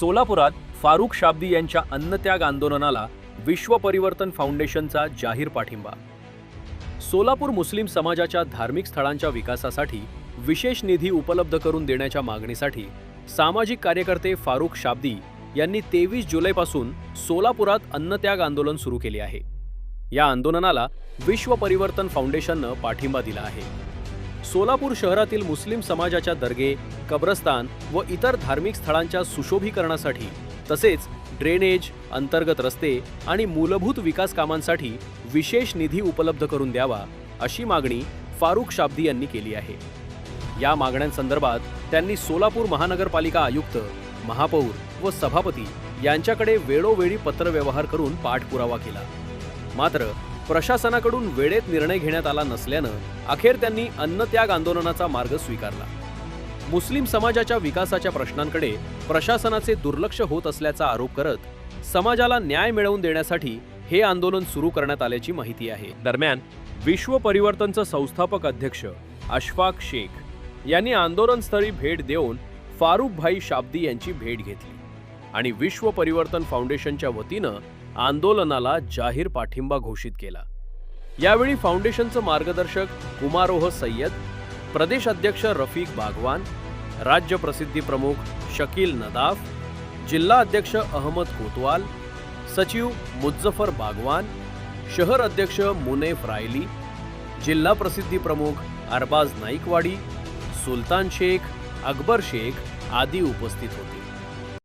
सोलापुरात फारुख शाब्दी यांच्या अन्नत्याग आंदोलनाला विश्व परिवर्तन फाउंडेशनचा जाहीर पाठिंबा। सोलापूर मुस्लिम समाजाच्या धार्मिक स्थळांच्या विकासासाठी विशेष निधी उपलब्ध करून देण्याच्या मागणीसाठी सामाजिक कार्यकर्ते फारुख शाब्दी यांनी 23 जुलैपासून सोलापुरात अन्नत्याग आंदोलन सुरू केले आहे। या आंदोलनाला विश्व परिवर्तन फाउंडेशनने पाठिंबा दिला आहे। सोलापूर शहरातील मुस्लिम समाजाच्या दर्गे, कब्रस्तान व इतर धार्मिक स्थळांच्या सुशोभीकरणासाठी तसेच ड्रेनेज, अंतर्गत रस्ते आणि मूलभूत विकास कामांसाठी विशेष निधी उपलब्ध करून द्यावा अशी मागणी फारुख शाब्दी यांनी केली आहे। या मागण्यांसंदर्भात त्यांनी सोलापूर महानगरपालिका आयुक्त, महापौर व सभापती यांच्याकडे वेळोवेळी पत्रव्यवहार करून पाठपुरावा केला। मात्र प्रशासनाकडून वेळेत निर्णय घेण्यात आला नसल्याने अखेर त्यांनी अन्नत्याग आंदोलनाचा मार्ग स्वीकारला। मुस्लिम समाजाच्या विकासाच्या प्रश्नांकडे प्रशासनाचे दुर्लक्ष होत असल्याचा आरोप करत समाजाला न्याय मिळवून देण्यासाठी हे आंदोलन सुरू करण्यात आल्याची माहिती आहे। दरम्यान विश्व परिवर्तनचे संस्थापक अध्यक्ष अशफाक शेख यांनी आंदोलनस्थळी भेट देऊन फारुख भाई शाब्दी यांची भेट घेतली आणि विश्व परिवर्तन फाउंडेशनच्या वतीने आंदोलनाला जाहीर पाठिंबा घोषित केला। यावेळी फाउंडेशनचे मार्गदर्शक कुमारोह सय्यद, प्रदेश अध्यक्ष रफीक बागवान, राज्य प्रसिद्धी प्रमुख शकील नदाफ, जिल्हा अध्यक्ष अहमद कोतवाल, सचिव मुज्जफर बागवान, शहर अध्यक्ष मुनेफ रायली, जिल्हा प्रसिद्धी प्रमुख अरबाज नाईकवाडी, सुलतान शेख, अकबर शेख आदी उपस्थित होते।